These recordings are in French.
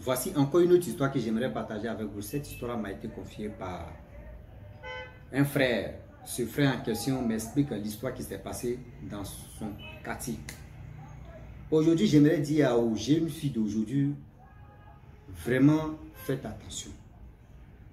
Voici encore une autre histoire que j'aimerais partager avec vous. Cette histoire m'a été confiée par un frère. Ce frère en question m'explique l'histoire qui s'est passée dans son quartier. Aujourd'hui, j'aimerais dire aux jeunes filles d'aujourd'hui, vraiment faites attention.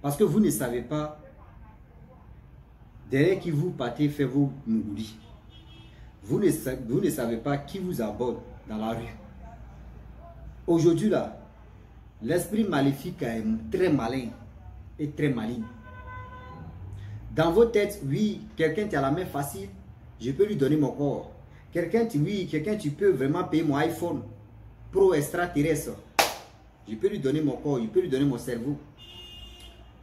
Parce que vous ne savez pas derrière qui vous partez faire vos mouris. Vous ne savez pas qui vous aborde dans la rue. Aujourd'hui là, l'esprit maléfique est très malin et très maligne. Dans vos têtes, oui, quelqu'un qui a la main facile, je peux lui donner mon corps. Quelqu'un, oui, quelqu'un tu peux vraiment payer mon iPhone Pro extraterrestre. Je peux lui donner mon corps, je peux lui donner mon cerveau.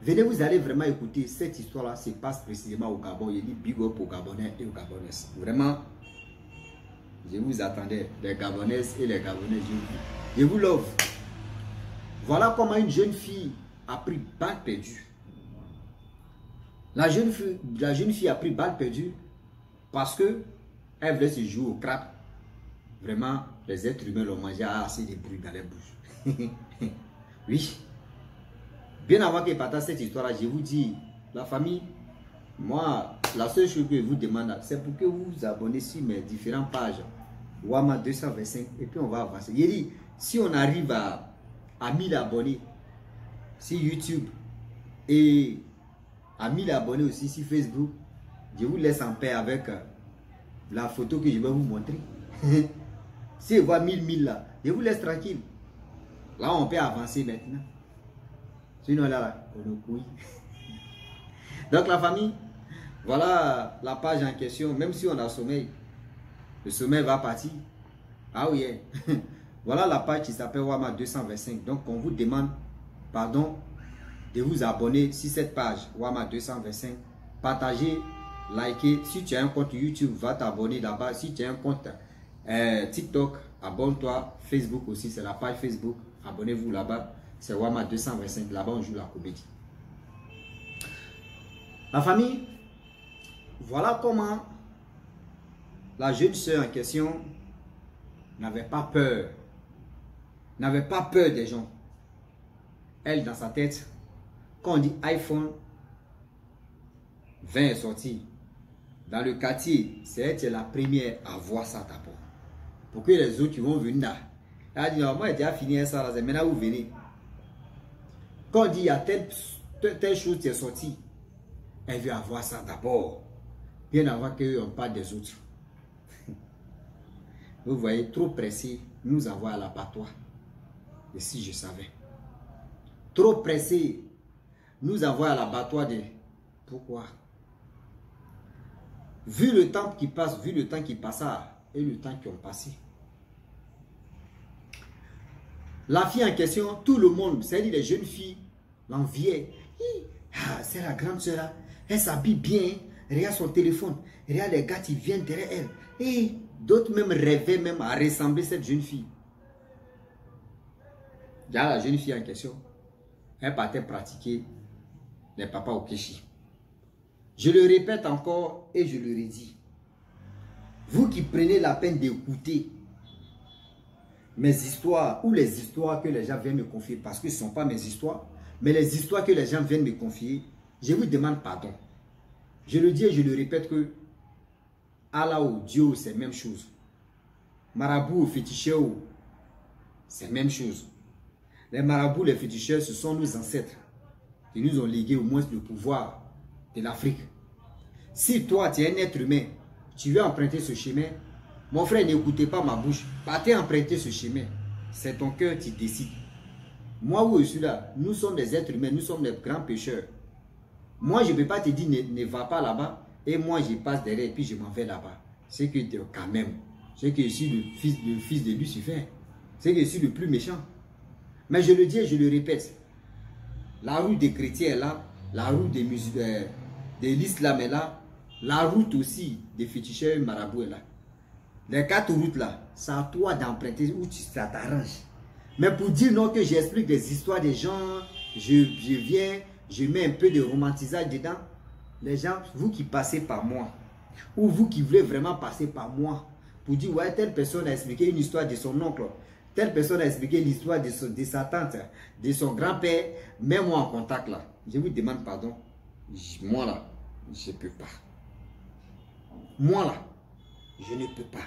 Venez, vous allez vraiment écouter cette histoire-là, se passe précisément au Gabon. Il dit big up aux Gabonais et aux Gabonaises. Vraiment, je vous attendais, les Gabonaises et les Gabonais, je vous love. Voilà comment une jeune fille a pris balle perdue. La jeune fille a pris balle perdue parce que elle voulait se jouer au crabe. Vraiment, les êtres humains l'ont mangé à assez de bruit dans les bouches. Oui. Bien avant que partage cette histoire-là, je vous dis, la famille, moi, la seule chose que je vous demande, c'est pour que vous vous abonnez sur mes différentes pages. Wama 225, et puis on va avancer. Il dit, si on arrive à 1000 abonnés sur YouTube et à 1000 abonnés aussi sur Facebook, je vous laisse en paix avec la photo que je vais vous montrer. Si on voit 1000 là, je vous laisse tranquille. Là, on peut avancer maintenant. Sinon, là, on est couille. Donc, la famille, voilà la page en question. Même si on a sommeil, le sommeil va partir. Ah oui. Voilà la page qui s'appelle Wama 225. Donc, on vous demande, pardon, de vous abonner sur cette page Wama 225. Partagez, likez. Si tu as un compte YouTube, va t'abonner là-bas. Si tu as un compte TikTok, abonne-toi. Facebook aussi, c'est la page Facebook. Abonnez-vous là-bas. C'est Wama 225. Là-bas, on joue la comédie. La famille, voilà comment la jeune soeur en question n'avait pas peur. N'avait pas peur des gens. Elle, dans sa tête, quand on dit iPhone 20 est sorti, dans le quartier, c'est elle qui est la première à voir ça d'abord. Pour que les autres qui vont venir là, elle a dit, non, moi j'ai déjà fini ça, là, maintenant vous venez. Quand on dit, il y a telle chose qui est sortie, elle veut avoir ça d'abord, bien avant qu'on parle des autres. Vous voyez, trop pressé, nous envoie à l'abattoir. Et si je savais. Trop pressé, nous envoie à l'abattoir de... Pourquoi? Vu le temps qui passe, vu le temps qui passa et le temps qui ont passé. La fille en question, tout le monde, c'est-à-dire les jeunes filles, l'enviaient. Ah, c'est la grande soeur là, elle s'habille bien, regarde son téléphone, regarde les gars qui viennent derrière elle. Et d'autres même rêvaient même à ressembler à cette jeune fille. Là, la jeune fille en question, elle partait pratiquer les papas au kéchi. Je le répète encore et je le redis. Vous qui prenez la peine d'écouter mes histoires ou les histoires que les gens viennent me confier, parce que ce ne sont pas mes histoires, mais les histoires que les gens viennent me confier, je vous demande pardon. Je le dis et je le répète que Allah ou Dieu, c'est la même chose. Marabout ou féticheur, c'est la même chose. Les marabouts, les féticheurs, ce sont nos ancêtres qui nous ont légué au moins le pouvoir de l'Afrique. Si toi, tu es un être humain, tu veux emprunter ce chemin, mon frère, n'écoutez pas ma bouche. Partez emprunter ce chemin. C'est ton cœur qui décide. Moi où je suis là, nous sommes des êtres humains, nous sommes des grands pécheurs. Moi, je ne peux pas te dire ne va pas là-bas et moi, je passe derrière et puis je m'en vais là-bas. C'est que quand même, c'est que je suis le fils de Lucifer. C'est que je suis le plus méchant. Mais je le dis et je le répète. La route des chrétiens est là, la route des musulmans, de l'islam est là, la route aussi des féticheurs marabouts est là. Les 4 routes là, c'est à toi d'emprunter où ça t'arrange. Mais pour dire non que j'explique des histoires des gens, je viens, je mets un peu de romantisage dedans. Les gens, vous qui passez par moi, ou vous qui voulez vraiment passer par moi, pour dire ouais, telle personne a expliqué une histoire de son oncle, Telle personne a expliqué l'histoire de sa tante, de son grand-père. Mets-moi en contact là. Je vous demande pardon. Moi là, je ne peux pas. Moi là, je ne peux pas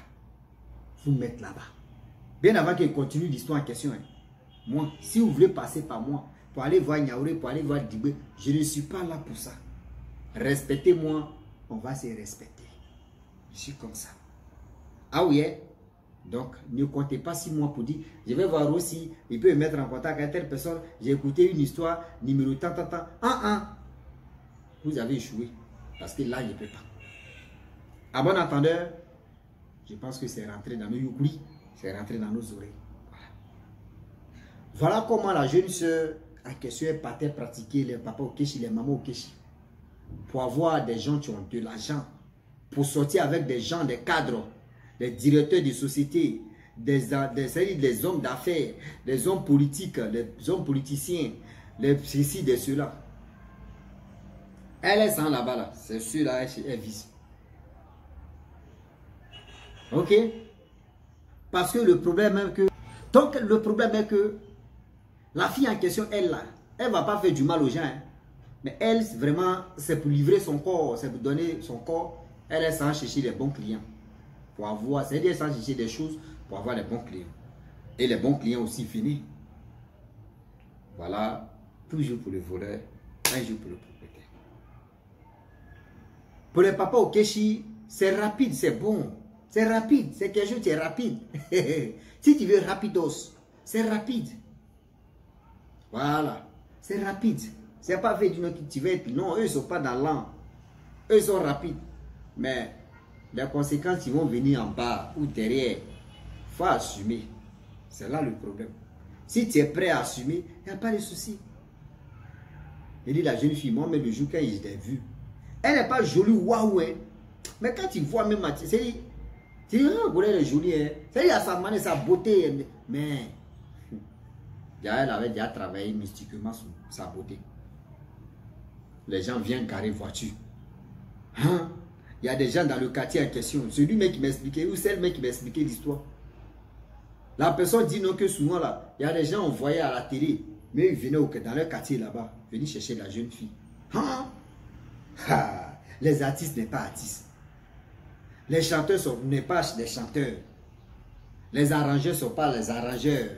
vous mettre là-bas. Bien avant qu'il continue l'histoire en question. Hein. Moi, si vous voulez passer par moi, pour aller voir Niaouré, pour aller voir Dibé, je ne suis pas là pour ça. Respectez-moi, on va se respecter. Je suis comme ça. Ah oui, hein? Donc, ne comptez pas 6 mois pour dire, je vais voir aussi, il peut me mettre en contact avec telle personne, j'ai écouté une histoire, numéro tant. Vous avez échoué, parce que là, je ne peux pas. À bon entendeur, je pense que c'est rentré dans nos youglis, c'est rentré dans nos oreilles. Voilà comment la jeune soeur en question partait pratiquer les papas au Kéchi, les mamans au Kéchi, pour avoir des gens qui ont de l'argent, pour sortir avec des gens, des cadres, des directeurs de société, des hommes d'affaires, des hommes politiques, des hommes politiciens, les ceci, des ceux-là. Elle est sans là-bas, là. C'est sûr-là, elle vise. Ok? Parce que le problème est que... Donc, le problème est que la fille en question, elle, là, elle ne va pas faire du mal aux gens. Hein. Mais elle, vraiment, c'est pour livrer son corps, c'est pour donner son corps. Elle est sans chercher les bons clients. Pour avoir, c'est-à-dire sans chercher des choses pour avoir les bons clients. Et les bons clients aussi finis. Voilà, toujours pour le voleur, un jour pour le propriétaire. Pour les papas au Kéchi, c'est rapide, c'est bon. C'est rapide, c'est quelque chose qui est rapide. Si tu veux rapidos, c'est rapide. Voilà, c'est rapide. C'est pas fait d'une cultivette. Non, eux ne sont pas dans l'an. Eux sont rapides. Mais les conséquences, ils vont venir en bas ou derrière. Il faut assumer. C'est là le problème. Si tu es prêt à assumer, il n'y a pas de souci. Il dit la jeune fille, moi, mais le jour quand je l'ai vue, elle n'est pas jolie, waouh, hein. Mais quand tu vois même, c'est dit, tu dis, ah, elle est jolie, hein. C'est-à-dire, sa manière, sa beauté, mais elle avait déjà travaillé mystiquement sur sa beauté. Les gens viennent garer voiture. Hein? Il y a des gens dans le quartier en question. C'est lui-même qui m'expliquait, ou c'est le mec qui m'expliquait l'histoire. La personne dit non que souvent là, il y a des gens on voyait à la télé, mais ils venaient dans leur quartier là-bas, venir chercher la jeune fille. Hein? Ah, les artistes n'est pas artistes. Les chanteurs n'est pas des chanteurs. Les arrangeurs ne sont pas les arrangeurs.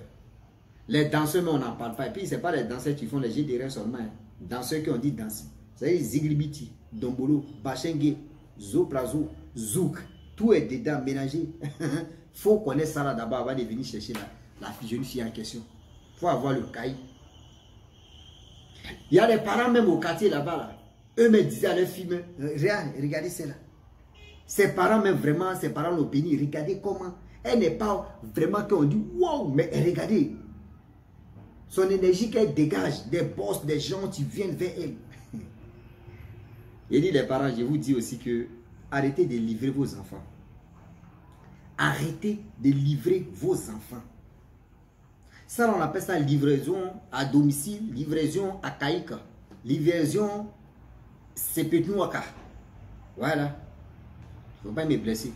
Les danseurs, mais on n'en parle pas. Et puis, ce n'est pas les danseurs qui font les jeux derrière seulement. Danseurs qui ont dit danser. C'est Ziglibiti, Dombolo, Bachengue, Zoprazo, Zouk. Tout est dedans, mélangé. Il faut connaître ça là d'abord avant de venir chercher la jeune fille en question. Il faut avoir le cahier. Il y a des parents même au quartier là-bas. Là. Eux me disaient à leurs filles, regardez celle-là. Ses parents même vraiment, ses parents l'ont béni. Regardez comment. Elle n'est pas vraiment qu'on dit, wow, mais regardez. Son énergie qu'elle dégage, des boss, des gens qui viennent vers elle. Il dit les parents, je vous dis aussi que arrêtez de livrer vos enfants. Arrêtez de livrer vos enfants. Ça, on appelle ça livraison à domicile, livraison à Kaïka, livraison Sepetnouaka. Voilà. Il ne faut pas me blesser.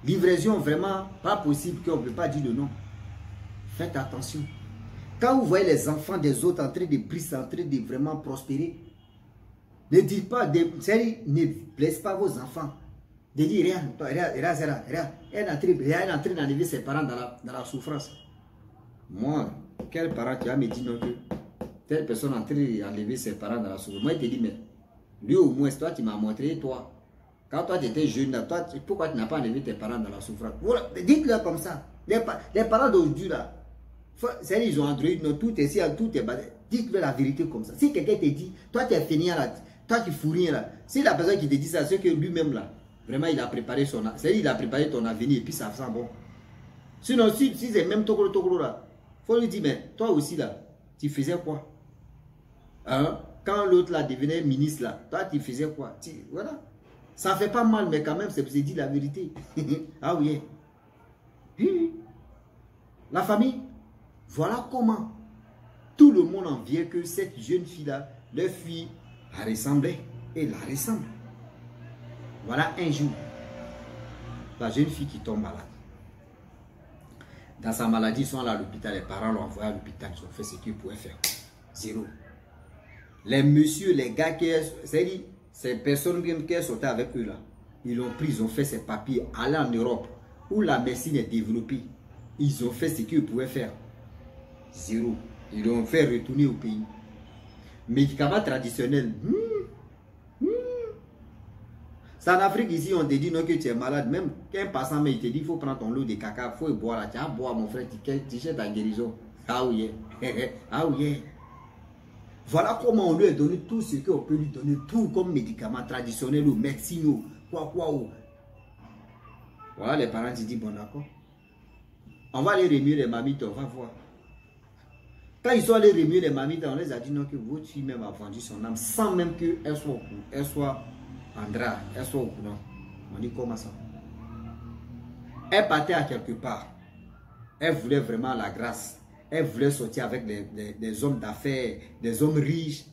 Livraison vraiment pas possible qu'on ne peut pas dire le nom. Faites attention. Quand vous voyez les enfants des autres en train de briller, en train de vraiment prospérer, ne dites pas, ne blessez pas vos enfants. De dire, regarde, elle est en train d'enlever ses parents dans la souffrance. Moi, quel parent qui a me dit non que telle personne est en train d'enlever ses parents dans la souffrance? Moi, je te dis, mais lui au moins, toi, tu m'as montré, toi. Quand toi, tu étais jeune, toi, pourquoi tu n'as pas enlevé tes parents dans la souffrance? Voilà, dites-le comme ça. Les parents d'aujourd'hui, là, ils ont Android, non, tout est basé. Dites-le la vérité comme ça. Si quelqu'un te dit, toi, tu es feignant là, toi, tu fous rien là. Si la personne qui te dit ça, c'est que lui-même là, vraiment, il a préparé son avenir. C'est-à-dire, il a préparé ton avenir et puis ça sent bon. Sinon, si c'est même Tokoro là, il faut lui dire, mais toi aussi là, tu faisais quoi? Hein? Quand l'autre là devenait ministre là, toi, tu faisais quoi? Voilà. Ça fait pas mal, mais quand même, c'est dire la vérité. Ah oui. La famille, voilà comment tout le monde en vient que cette jeune fille-là, leur fille, la ressemblait et la ressemble. Voilà un jour, la jeune fille qui tombe malade. Dans sa maladie, ils sont allés à l'hôpital. Les parents l'ont envoyé à l'hôpital. Ils ont fait ce qu'ils pouvaient faire. Zéro. Les messieurs, les gars c'est-à-dire, ces personnes qui sont avec eux là, ils l'ont pris, ils ont fait ces papiers, aller en Europe, où la médecine est développée. Ils ont fait ce qu'ils pouvaient faire. Zéro. Ils l'ont fait retourner au pays. Médicaments traditionnels. C'est en Afrique ici, on te dit non que tu es malade. Même qu'un passant, mais il te dit il faut prendre ton lot de caca, il faut boire là. Tu vas boire, mon frère, tu cherches ta guérison. Ah oui. Ah oui. Voilà comment on lui a donné tout ce qu'on peut lui donner, tout comme médicaments traditionnels ou médecine quoi. Voilà, les parents se disent bon d'accord. On va aller remuer les mamites, on va voir. Quand ils sont allés remuer les mamites, on les a dit non que votre fille même a vendu son âme sans même qu'elle soit au courant, elle soit Andra, elle soit au courant. On dit comment ça? Elle partait à quelque part. Elle voulait vraiment la grâce. Elle voulait sortir avec des hommes d'affaires, des hommes riches.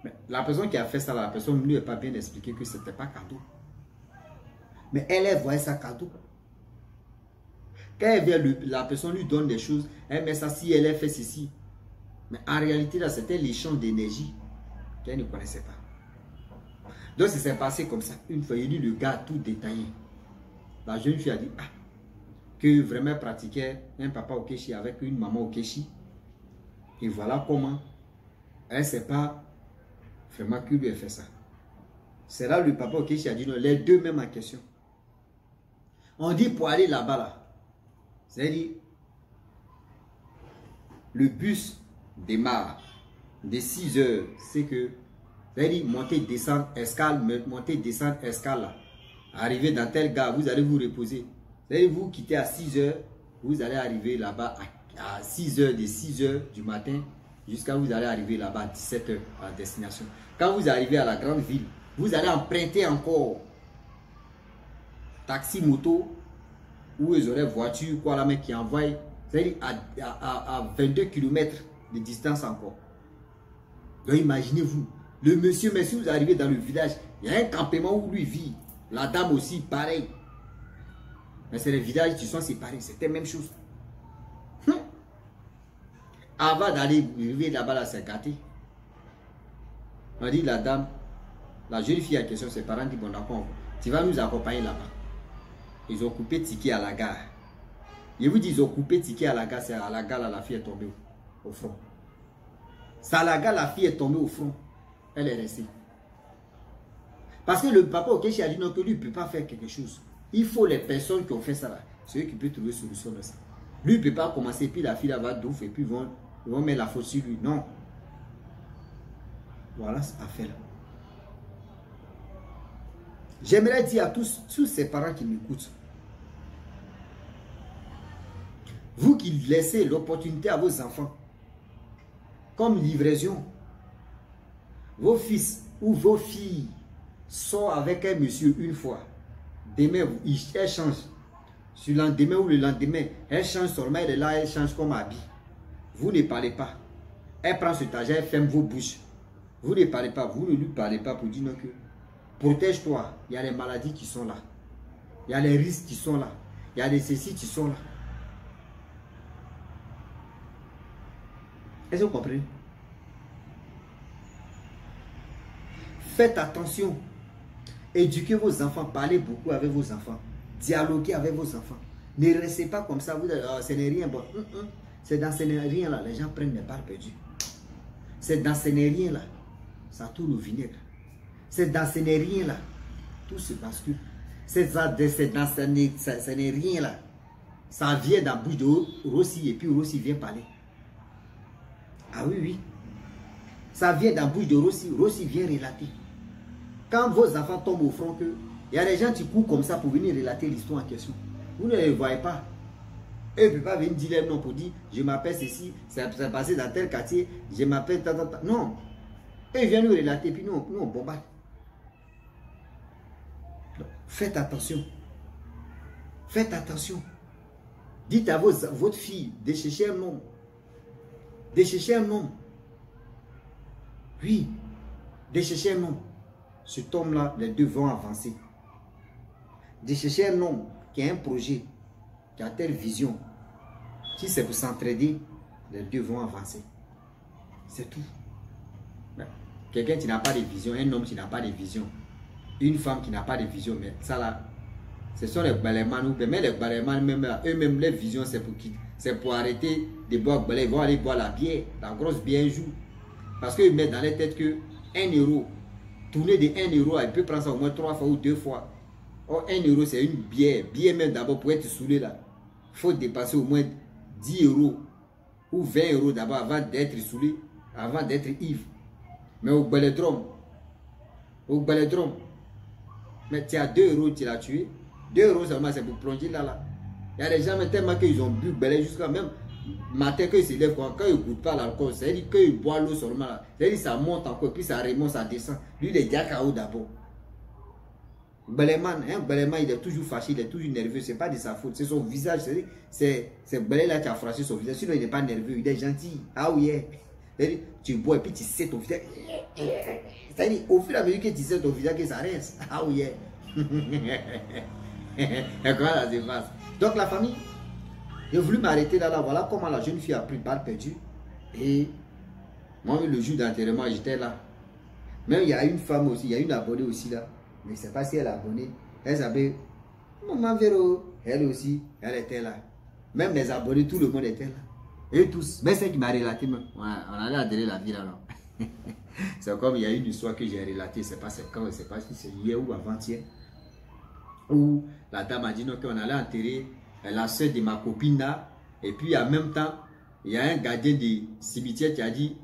Mais la personne qui a fait ça, la personne ne lui a pas bien expliqué que ce n'était pas cadeau. Mais elle voyait ça cadeau. Quand elle vient, la personne lui donne des choses, elle met ça si elle a fait ceci. Mais en réalité, là, c'était l'échange d'énergie qu'elle ne connaissait pas. Donc, ça s'est passé comme ça. Une fois, il dit le gars tout détaillé. La jeune fille a dit, que vraiment elle pratiquait un papa au Kéchi avec une maman au Kéchi. Et voilà comment elle ne sait pas vraiment qui lui a fait ça. C'est là le papa au Kéchi a dit non, les deux mêmes en question. On dit pour aller là-bas, là, c'est-à-dire le bus démarre de 6 heures. C'est que, c'est-à-dire monter, descendre, escale, monter, descendre, escale là. Arriver dans tel gare, vous allez vous reposer. C'est-à-dire vous quittez à 6 heures, vous allez arriver là-bas à 6 heures, de 6 heures du matin jusqu'à vous allez arriver là-bas à 17 heures à destination. Quand vous arrivez à la grande ville, vous allez emprunter encore taxi, moto, ou ils auraient voiture, quoi là, mais qui envoie, c'est-à-dire à 22 km de distance encore. Donc imaginez-vous, le monsieur, mais si vous arrivez dans le village, il y a un campement où lui vit, la dame aussi, pareil. Mais c'est les villages qui sont séparés, c'était la même chose. Avant d'aller arriver là-bas, là, c'est gâté. On dit la dame, la jeune fille en question, ses parents disent bon d'accord, tu vas nous accompagner là-bas. Ils ont coupé ticket à la gare. Je vous dis, ils ont coupé ticket à la gare, c'est à la gare, là, la fille est tombée au front. C'est à la gare, la fille est tombée au front. Elle est restée. Parce que le papa au Kéchi a dit non, que lui ne peut pas faire quelque chose. Il faut les personnes qui ont fait ça là. C'est eux qui peuvent trouver solution de ça. Lui ne peut pas commencer, puis la fille là va douf, et puis ils vont mettre la faute sur lui. Non. Voilà cette affaire là. J'aimerais dire à tous ces parents qui m'écoutent, vous qui laissez l'opportunité à vos enfants, comme livraison, vos fils ou vos filles sortent avec un monsieur une fois, demain, elle change. Sur le lendemain ou le lendemain, elle change seulement, elle est là, elle change comme habit. Vous ne parlez pas. Elle prend cet argent, elle ferme vos bouches. Vous ne parlez pas, vous ne lui parlez pas pour dire non que protège-toi. Il y a les maladies qui sont là. Il y a les risques qui sont là. Il y a les ceci qui sont là. Est-ce que vous comprenez? Faites attention. Éduquez vos enfants. Parlez beaucoup avec vos enfants. Dialoguez avec vos enfants. Ne restez pas comme ça. Vous dites, oh, ce n'est rien. Bon, c'est dans ce n'est rien là. Les gens prennent des balles perdues. C'est dans ce n'est rien là. Ça tourne au vinaigre. C'est dans ce n'est rien là. Tout se bascule. C'est dans ce n'est rien là. Ça vient dans la bouche de Rossi et puis Rossi vient parler. Ah oui, oui. Ça vient dans la bouche de Rossi. Rossi vient relater. Quand vos enfants tombent au front, il y a des gens qui courent comme ça pour venir relater l'histoire en question. Vous ne les voyez pas. Eux ne peuvent pas venir dire leur nom pour dire je m'appelle ceci, ça s'est passé dans tel quartier, je m'appelle ta. Non. Eux ils viennent nous relater, puis nous on bombarde. Donc, faites attention. Faites attention. Dites à votre fille de chercher un nom. De chercher un nom. Oui, de chercher un nom. Cet homme-là, les deux vont avancer. De chercher un homme qui a un projet. qui a telle vision. Si c'est pour s'entraider, les deux vont avancer. C'est tout. Quelqu'un qui n'a pas de vision, un homme qui n'a pas de vision, une femme qui n'a pas de vision, mais ça là, ce sont les balayemans, mais les balayemans eux-mêmes, leur vision, c'est pour qui? C'est pour arrêter de boire balai. Ils vont aller boire la bière, la grosse bière un jour. Parce qu'ils mettent dans les têtes que 1 euro, tourner de 1 euro, il peut prendre ça au moins 3 fois ou 2 fois. Or, 1 euro, c'est une bière. Bière même d'abord pour être saoulé là. Il faut dépasser au moins 10 euros ou 20 euros d'abord avant d'être saoulé, avant d'être ivre. Mais au balédrome, mais tu as 2 euros, tu l'as tué. 2 euros seulement, c'est pour plonger là. Il y a des gens tellement qu'ils ont bu balai jusqu'à même matin qu'ils se lèvent, quand ils ne goûtent pas l'alcool, c'est-à-dire qu'ils boivent l'eau seulement là. C'est-à-dire ça monte encore, puis ça remonte, ça descend. Lui, il est déjà KO d'abord. Balayman, un balayman, il est toujours fâché, il est toujours nerveux, c'est pas de sa faute, c'est son visage, c'est balai là qui a frappé son visage, sinon il n'est pas nerveux, il est gentil. Ah oui, c'est-à-dire tu bois et puis tu sais ton visage. C'est-à-dire au fur et à mesure que tu sais ton visage, que ça reste. Ah oui, et comment ça se passe? Donc la famille, j'ai voulu m'arrêter là, voilà comment la jeune fille a pris balle perdue. Et moi, le jour d'enterrement, j'étais là. Même il y a une femme aussi, il y a une abonnée aussi là. Mais je ne sais pas si elle est abonnée. Elle s'appelle Maman Véro. Elle aussi, elle était là. Même les abonnés, tout le monde était là. Et tous. Mais c'est qui m'a relaté, on allait adhérer la vie là. C'est comme il y a une histoire que j'ai relatée, je ne sais pas c'est quand, je ne sais pas si c'est hier ou avant-hier. Où la dame a dit non, qu'on allait enterrer la soeur de ma copine là. Et puis en même temps, il y a un gardien du cimetière qui a dit,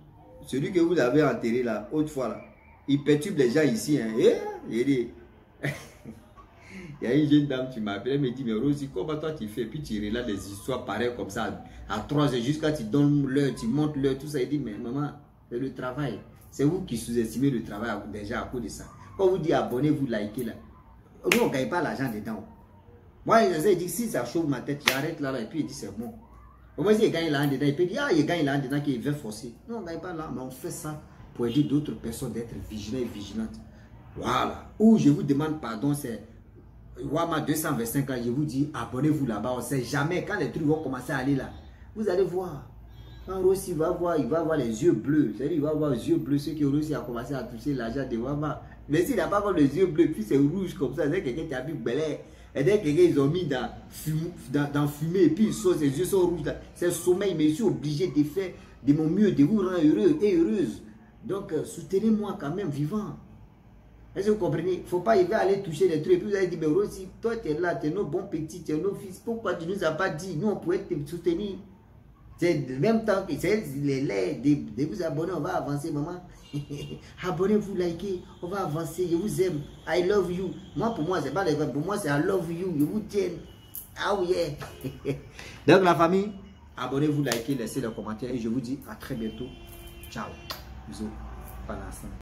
celui que vous avez enterré là, autrefois là, il perturbe les gens ici. Hein. Il y a une jeune dame qui m'appelle, elle me dit, mais Rosie, comment toi tu fais? Puis tu relates des histoires pareilles comme ça, à 3 heures, jusqu'à tu donnes l'heure, tu montes l'heure, tout ça. Il dit, mais maman, c'est le travail. C'est vous qui sous-estimez le travail déjà à cause de ça. Quand vous dites abonnez-vous, likez là. Nous, on ne gagne pas l'argent dedans. Moi, il dit, si ça chauffe ma tête, j'arrête là, et puis il dit, c'est bon. Au moins, il gagne l'argent dedans, il peut dire, ah, il gagne l'argent dedans, qu'il veut forcer. Non, on ne gagne pas là, mais on fait ça pour aider d'autres personnes d'être vigilants et vigilantes. Voilà. Ou je vous demande pardon, c'est Wama 225 là, je vous dis, abonnez-vous là-bas, on ne sait jamais, quand les trucs vont commencer à aller là, vous allez voir. Quand Rossi va voir, il va avoir les yeux bleus. C'est-à-dire, il va avoir les yeux bleus, ceux qui Rossi a commencé à toucher l'argent de Wama. Mais s'il n'a pas encore les yeux bleus, puis c'est rouge comme ça, c'est quelqu'un qui a vu belé. Et dès que quelqu'un ils ont mis dans fumée, et puis ses yeux sont rouges, c'est le sommeil, mais je suis obligé de faire de mon mieux, de vous rendre heureux et heureuse. Donc, soutenez-moi quand même vivant. Est-ce que vous comprenez? Il ne faut pas y aller toucher les trucs. Et puis vous allez dire, mais Rossi, toi tu es là, tu es nos bons petits, tu es nos fils, pourquoi tu ne nous as pas dit? Nous, on pourrait te soutenir. C'est le même temps que c'est les laits de vous abonner, on va avancer, maman. Abonnez-vous, likez, on va avancer, je vous aime. I love you. Moi, pour moi, c'est pas les vrais, pour moi, c'est I love you. Je vous tiens. Ah oui, yeah. Donc, la famille, abonnez-vous, likez, laissez les commentaires et je vous dis à très bientôt. Ciao. Bisous. Pas l'instant.